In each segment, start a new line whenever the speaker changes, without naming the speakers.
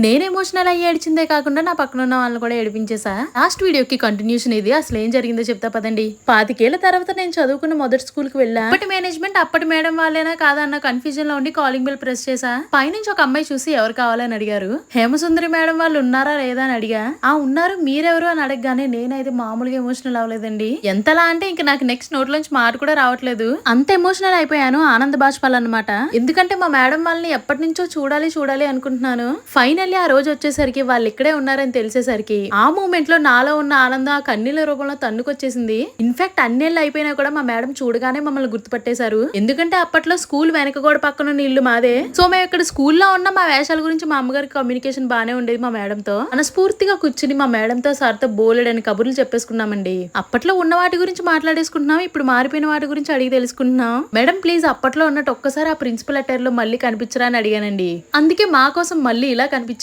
నేను ఎమోషనల్ అయ్యి ఏడ్చిందే కాకుండా నా పక్కన ఉన్న వాళ్ళని కూడా ఏడిపించేసా. లాస్ట్ వీడియోకి కంటిన్యూషన్ ఇది. అసలు ఏం జరిగిందో చెప్తా పదండి. 25 తర్వాత నేను చదువుకున్న మొదటి స్కూల్ కి వెళ్ళా. అప్పటి మేనేజ్మెంట్ అప్పటి మేడం వాళ్ళేనా కాదన్న కన్ఫ్యూజన్ లో ఉండి కాలింగ్ బెల్ ప్రెస్ చేసా. పైనుంచి ఒక అమ్మాయి చూసి ఎవరు కావాలని అడిగారు. హేమసుందరి మేడం వాళ్ళు ఉన్నారా లేదా అని అడిగా. ఆ ఉన్నారు, మీరెవరు అని అడగగానే నేనైతే మామూలుగా ఎమోషనల్ అవ్వలేదండి. ఎంతలా అంటే ఇంక నాకు నెక్స్ట్ నోట్ లోంచి మాట కూడా రావట్లేదు. అంత ఎమోషనల్ అయిపోయాను. ఆనంద బాష్పాలు అన్నమాట. ఎందుకంటే మా మేడం వాళ్ళని ఎప్పటి నుంచో చూడాలి అనుకుంటున్నాను. ఫైనల్ ఆ రోజు వచ్చేసరికి వాళ్ళు ఇక్కడే ఉన్నారని తెలిసేసరికి ఆ మూమెంట్ లో నాలో ఉన్న ఆనందం ఆ కన్నీళ్ళ రూపంలో తన్నుకొచ్చేసింది. ఇన్ఫాక్ట్ అన్నేళ్ళు అయిపోయినా కూడా మా మేడం చూడగానే మమ్మల్ని గుర్తుపట్టేశారు. ఎందుకంటే అప్పట్లో స్కూల్ వెనక గోడ పక్కన ఉన్న ఇల్లు మాదే. సో మేము ఇక్కడ స్కూల్లో ఉన్న మా వేషాల గురించి మా అమ్మగారికి కమ్యూనికేషన్ బానే ఉండేది మా మేడంతో. మనస్ఫూర్తిగా కూర్చుని మా మేడంతో సార్తో బోలెడని కబుర్లు చెప్పేసుకున్నామండి. అప్పట్లో ఉన్న వాటి గురించి మాట్లాడేసుకుంటున్నాం, ఇప్పుడు మారిపోయిన వాటి గురించి అడిగి తెలుసుకుంటున్నాం. మేడం ప్లీజ్ అప్పట్లో ఉన్నట్టు ఒక్కసారి ఆ ప్రిన్సిపల్ లెటర్ లో మళ్ళీ కనిపించరా అని అడిగానండి. అందుకే మా కోసం మళ్ళీ ఇలా కనిపించారు.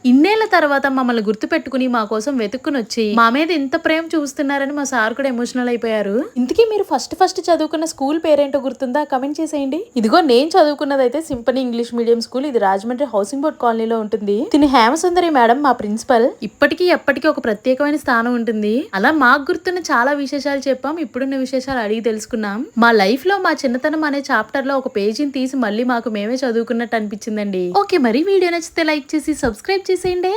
ఇన్నేళ్ల తర్వాత మమ్మల్ని గుర్తు పెట్టుకుని మా కోసం వెతుక్కుని వచ్చి మా మీద ఇంత ప్రేమ చూస్తున్నారని మా సార్ కూడా ఎమోషనల్ అయిపోయారు. ఇంతకీ మీరు ఫస్ట్ చదువుకున్న స్కూల్ పేరేంటో గుర్తుందా? కమెంట్ చేసేయండి. ఇదిగో నేను చదువుకున్నది అయితే సింపనీ ఇంగ్లీష్ మీడియం స్కూల్. ఇది రాజమండ్రి హౌసింగ్ బోర్డ్ కాలనీలో ఉంటుంది. తిని హేమసుందరి మేడం మా ప్రిన్సిపల్. ఇప్పటికీ ఎప్పటికీ ఒక ప్రత్యేకమైన స్థానం ఉంటుంది. అలా మాకు గుర్తున్న చాలా విశేషాలు చెప్పాం. ఇప్పుడున్న విశేషాలు అడిగి తెలుసుకున్నాం. మా లైఫ్ లో మా చిన్నతనం అనే చాప్టర్ లో ఒక పేజీని తీసి మళ్ళీ మాకు మేమే చదువుకున్నట్టు అనిపించిందండి. ఓకే, మరి వీడియో నచ్చితే లైక్ చేసి సబ్స్క్రైబ్ చేసేయండి.